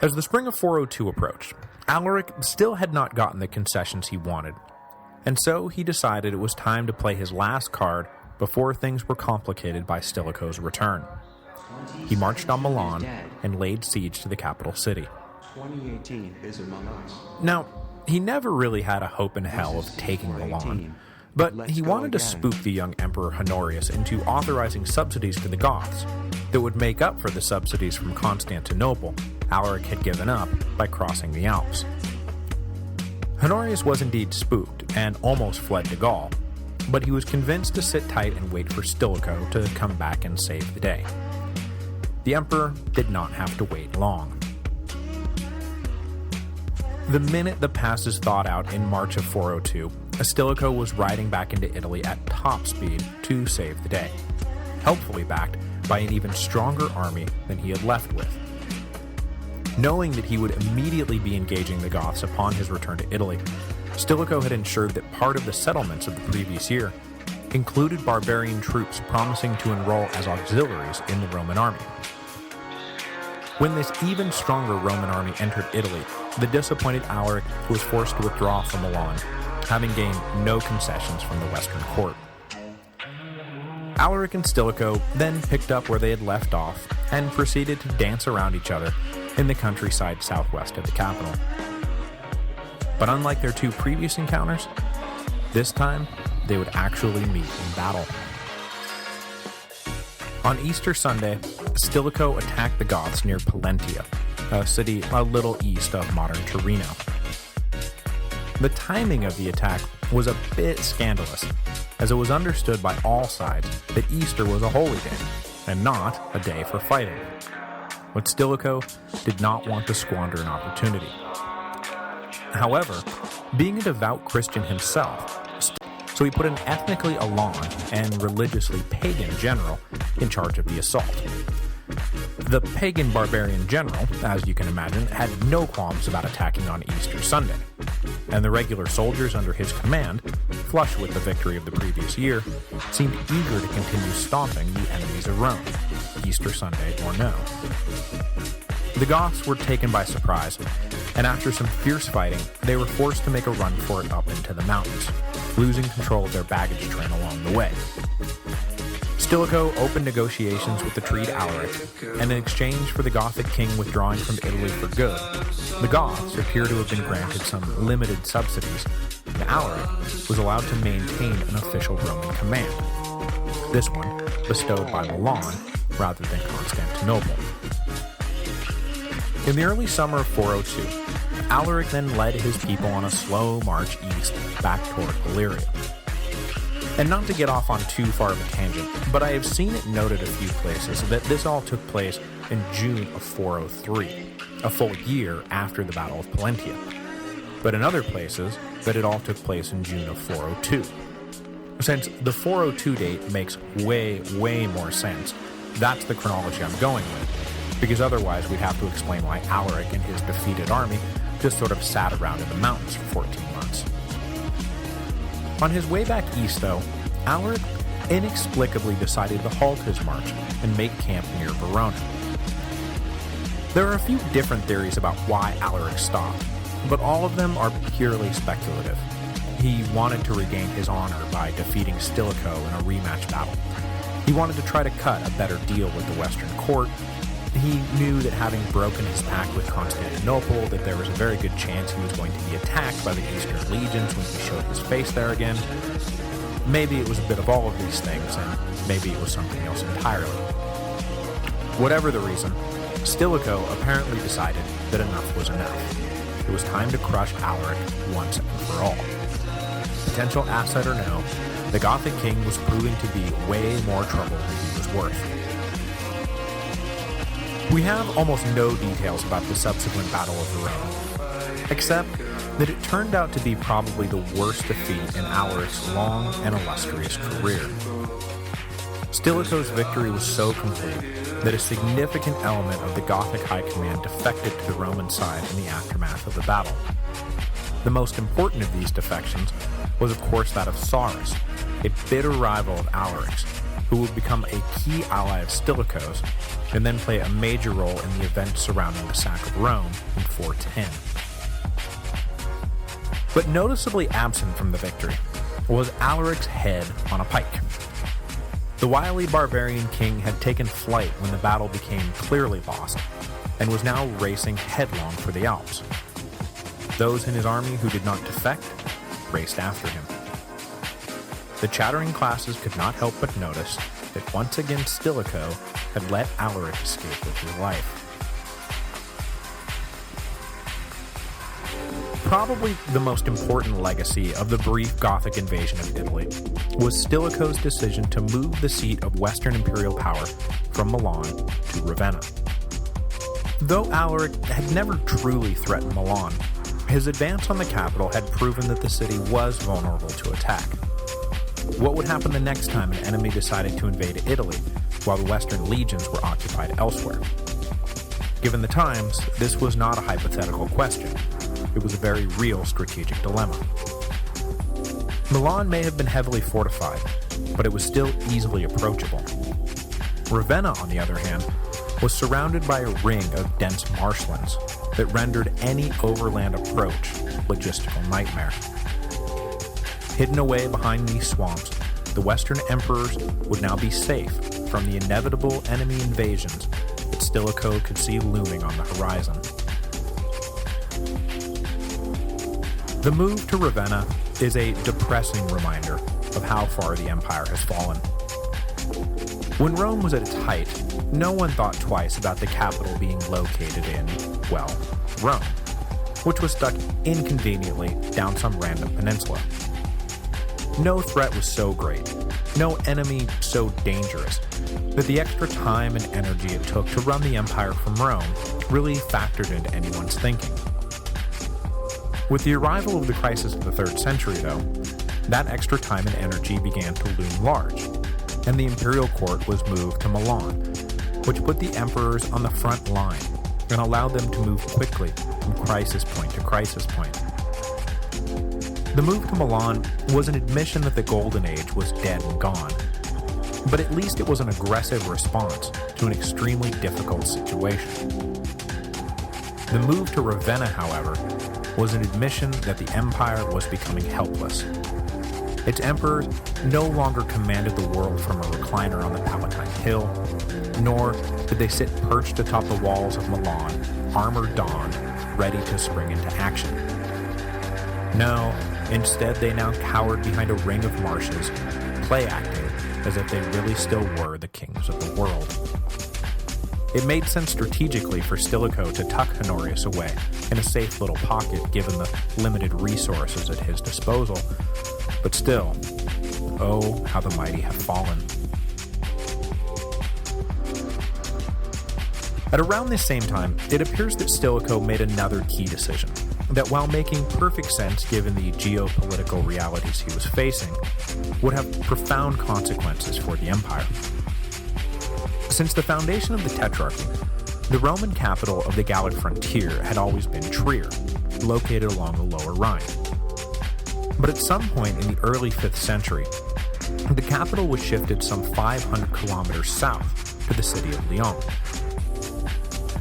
As the spring of 402 approached, Alaric still had not gotten the concessions he wanted, and so he decided it was time to play his last card before things were complicated by Stilicho's return. He marched on Milan and laid siege to the capital city. 2018 is among us. Now, he never really had a hope in hell of taking Milan, but he wanted to spook the young Emperor Honorius into authorizing subsidies to the Goths that would make up for the subsidies from Constantinople Alaric had given up by crossing the Alps. Honorius was indeed spooked and almost fled to Gaul, but he was convinced to sit tight and wait for Stilicho to come back and save the day. The emperor did not have to wait long. The minute the pass is thawed out in March of 402, Stilicho was riding back into Italy at top speed to save the day, helpfully backed by an even stronger army than he had left with. Knowing that he would immediately be engaging the Goths upon his return to Italy, Stilicho had ensured that part of the settlements of the previous year included barbarian troops promising to enroll as auxiliaries in the Roman army. When this even stronger Roman army entered Italy, the disappointed Alaric was forced to withdraw from Milan, having gained no concessions from the Western court. Alaric and Stilicho then picked up where they had left off and proceeded to dance around each other in the countryside southwest of the capital. But unlike their two previous encounters, this time they would actually meet in battle. On Easter Sunday, Stilicho attacked the Goths near Pollentia, a city a little east of modern Torino. The timing of the attack was a bit scandalous, as it was understood by all sides that Easter was a holy day, and not a day for fighting. But Stilicho did not want to squander an opportunity. However, being a devout Christian himself, so he put an ethnically Elan and religiously pagan general in charge of the assault. The pagan barbarian general, as you can imagine, had no qualms about attacking on Easter Sunday, and the regular soldiers under his command, flush with the victory of the previous year, seemed eager to continue stomping the enemies of Rome, Easter Sunday or no. The Goths were taken by surprise, and after some fierce fighting, they were forced to make a run for it up into the mountains, losing control of their baggage train along the way. Stilicho opened negotiations with the treated Alaric, and in exchange for the Gothic king withdrawing from Italy for good, the Goths appear to have been granted some limited subsidies, and Alaric was allowed to maintain an official Roman command, this one bestowed by Milan rather than Constantinople. In the early summer of 402, Alaric then led his people on a slow march east back toward Illyria. And not to get off on too far of a tangent, but I have seen it noted a few places that this all took place in June of 403, a full year after the Battle of Pollentia, but in other places that it all took place in June of 402. Since the 402 date makes way more sense, that's the chronology I'm going with, because otherwise we'd have to explain why Alaric and his defeated army just sort of sat around in the mountains for 14 months. On his way back east, though, Alaric inexplicably decided to halt his march and make camp near Verona. There are a few different theories about why Alaric stopped, but all of them are purely speculative. He wanted to regain his honor by defeating Stilicho in a rematch battle. He wanted to try to cut a better deal with the Western court. He knew that having broken his pact with Constantinople, that there was a very good chance he was going to be attacked by the Eastern legions when he showed his face there again. Maybe it was a bit of all of these things, and maybe it was something else entirely. Whatever the reason, Stilicho apparently decided that enough was enough. It was time to crush Alaric once and for all. Potential asset or no, the Gothic king was proving to be way more trouble than he was worth. We have almost no details about the subsequent Battle of Verona, except that it turned out to be probably the worst defeat in Alaric's long and illustrious career. Stilicho's victory was so complete that a significant element of the Gothic high command defected to the Roman side in the aftermath of the battle. The most important of these defections was of course that of Sarus, a bitter rival of Alaric's, who would become a key ally of Stilichos and then play a major role in the events surrounding the sack of Rome in 410. But noticeably absent from the victory was Alaric's head on a pike. The wily barbarian king had taken flight when the battle became clearly lost, and was now racing headlong for the Alps. Those in his army who did not defect raced after him. The chattering classes could not help but notice that once again Stilicho had let Alaric escape with his life. Probably the most important legacy of the brief Gothic invasion of Italy was Stilicho's decision to move the seat of Western imperial power from Milan to Ravenna. Though Alaric had never truly threatened Milan, his advance on the capital had proven that the city was vulnerable to attack. What would happen the next time an enemy decided to invade Italy while the Western legions were occupied elsewhere? Given the times, this was not a hypothetical question. It was a very real strategic dilemma. Milan may have been heavily fortified, but it was still easily approachable. Ravenna, on the other hand, was surrounded by a ring of dense marshlands that rendered any overland approach a logistical nightmare. Hidden away behind these swamps, the Western emperors would now be safe from the inevitable enemy invasions that Stilicho could see looming on the horizon. The move to Ravenna is a depressing reminder of how far the empire has fallen. When Rome was at its height, no one thought twice about the capital being located in, well, Rome, which was stuck inconveniently down some random peninsula. No threat was so great, no enemy so dangerous, that the extra time and energy it took to run the empire from Rome really factored into anyone's thinking. With the arrival of the crisis of the 3rd century, though, that extra time and energy began to loom large, and the imperial court was moved to Milan, which put the emperors on the front line and allowed them to move quickly from crisis point to crisis point. The move to Milan was an admission that the Golden Age was dead and gone, but at least it was an aggressive response to an extremely difficult situation. The move to Ravenna, however, was an admission that the empire was becoming helpless. Its emperors no longer commanded the world from a recliner on the Palatine Hill, nor did they sit perched atop the walls of Milan, armor donned, ready to spring into action. No, instead they now cowered behind a ring of marshes, play-acting as if they really still were the kings of the world. It made sense strategically for Stilicho to tuck Honorius away in a safe little pocket given the limited resources at his disposal, but still, oh, how the mighty have fallen. At around this same time, it appears that Stilicho made another key decision, that while making perfect sense given the geopolitical realities he was facing, would have profound consequences for the empire. Since the foundation of the Tetrarchy, the Roman capital of the Gallic frontier had always been Trier, located along the Lower Rhine. But at some point in the early 5th century, the capital was shifted some 500 kilometers south to the city of Lyon.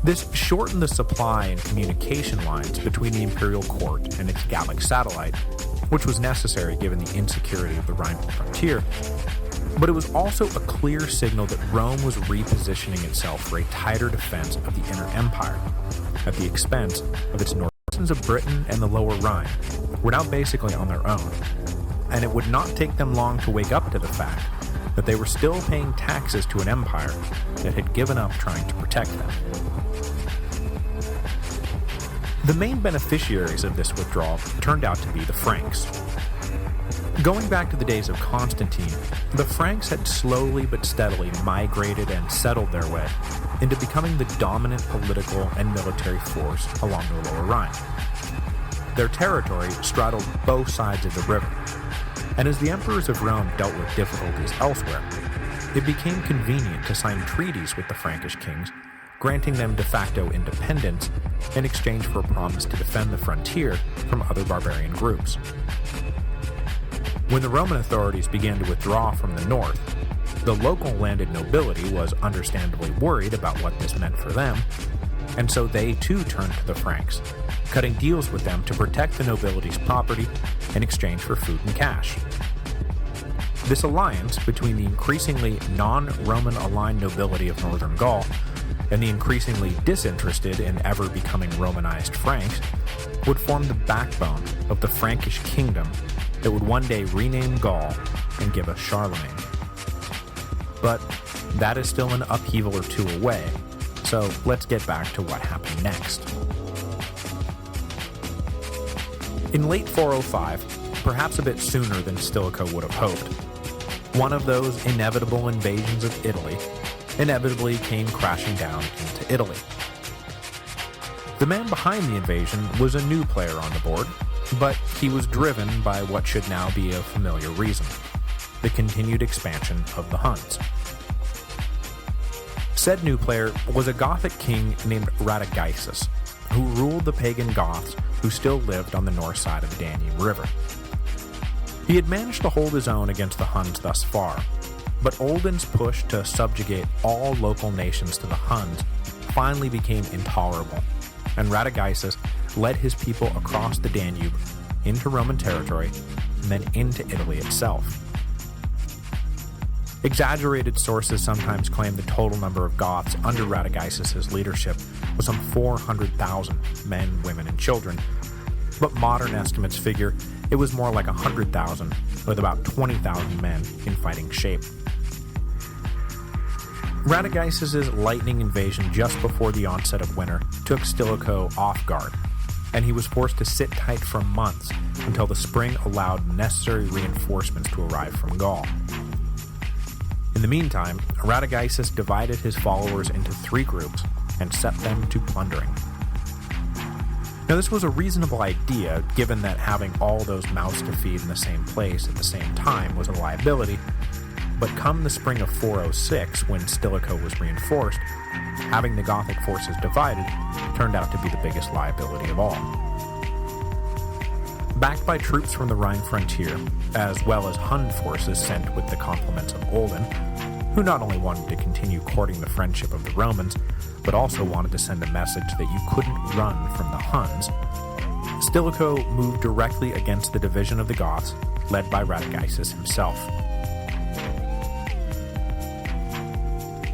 This shortened the supply and communication lines between the imperial court and its Gallic satellite, which was necessary given the insecurity of the Rhine frontier, but it was also a clear signal that Rome was repositioning itself for a tighter defense of the inner empire, at the expense of its north. Citizens of Britain and the Lower Rhine were now basically on their own, and it would not take them long to wake up to the fact that they were still paying taxes to an empire that had given up trying to protect them. The main beneficiaries of this withdrawal turned out to be the Franks. Going back to the days of Constantine, the Franks had slowly but steadily migrated and settled their way into becoming the dominant political and military force along the Lower Rhine. Their territory straddled both sides of the river, and as the emperors of Rome dealt with difficulties elsewhere, it became convenient to sign treaties with the Frankish kings, granting them de facto independence in exchange for a promise to defend the frontier from other barbarian groups. When the Roman authorities began to withdraw from the north, The local landed nobility was understandably worried about what this meant for them, and so they too turned to the Franks, cutting deals with them to protect the nobility's property in exchange for food and cash. This alliance between the increasingly non-Roman aligned nobility of northern Gaul and the increasingly disinterested and ever-becoming Romanized Franks would form the backbone of the Frankish kingdom that would one day rename Gaul and give us Charlemagne. But that is still an upheaval or two away, so let's get back to what happened next. In late 405, perhaps a bit sooner than Stilicho would have hoped, one of those inevitable invasions of Italy inevitably came crashing down into Italy. The man behind the invasion was a new player on the board, but he was driven by what should now be a familiar reason: the continued expansion of the Huns. Said new player was a Gothic king named Radagaisus, who ruled the pagan Goths who still lived on the north side of the Danube River. He had managed to hold his own against the Huns thus far, but Olden's push to subjugate all local nations to the Huns finally became intolerable, and Radagaisus led his people across the Danube into Roman territory and then into Italy itself. Exaggerated sources sometimes claim the total number of Goths under Radagaisus' leadership was some 400,000 men, women, and children, but modern estimates figure it was more like 100,000, with about 20,000 men in fighting shape. Radagaisus' lightning invasion just before the onset of winter took Stilicho off guard, and he was forced to sit tight for months until the spring allowed necessary reinforcements to arrive from Gaul. In the meantime, Radagaisus divided his followers into 3 groups and set them to plundering. Now, this was a reasonable idea, given that having all those mouths to feed in the same place at the same time was a liability, but come the spring of 406, when Stilicho was reinforced, having the Gothic forces divided turned out to be the biggest liability of all. Backed by troops from the Rhine frontier, as well as Hun forces sent with the compliments of Olden, who not only wanted to continue courting the friendship of the Romans, but also wanted to send a message that you couldn't run from the Huns, Stilicho moved directly against the division of the Goths, led by Radagaisus himself.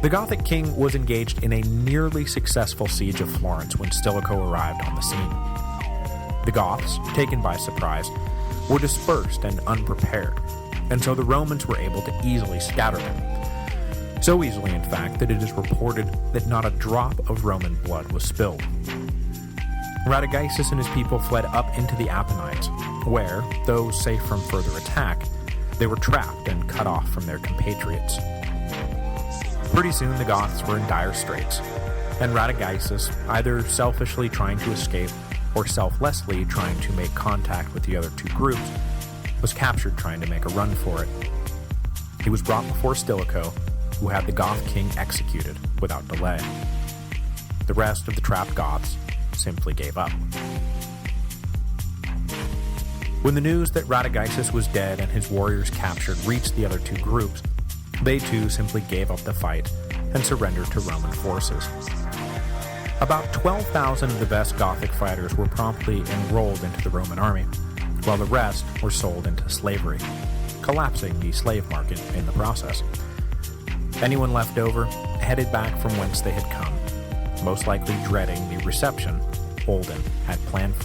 The Gothic king was engaged in a nearly successful siege of Florence when Stilicho arrived on the scene. The Goths, taken by surprise, were dispersed and unprepared, and so the Romans were able to easily scatter them. So easily, in fact, that it is reported that not a drop of Roman blood was spilled. Radagaisus and his people fled up into the Apennines, where, though safe from further attack, they were trapped and cut off from their compatriots. Pretty soon the Goths were in dire straits, and Radagaisus, either selfishly trying to escape or selflessly trying to make contact with the other 2 groups, was captured trying to make a run for it. He was brought before Stilicho, who had the Goth king executed without delay. The rest of the trapped Goths simply gave up. When the news that Radagaisus was dead and his warriors captured reached the other 2 groups, they too simply gave up the fight and surrendered to Roman forces. About 12,000 of the best Gothic fighters were promptly enrolled into the Roman army, while the rest were sold into slavery, collapsing the slave market in the process. Anyone left over headed back from whence they had come, most likely dreading the reception Olden had planned for them.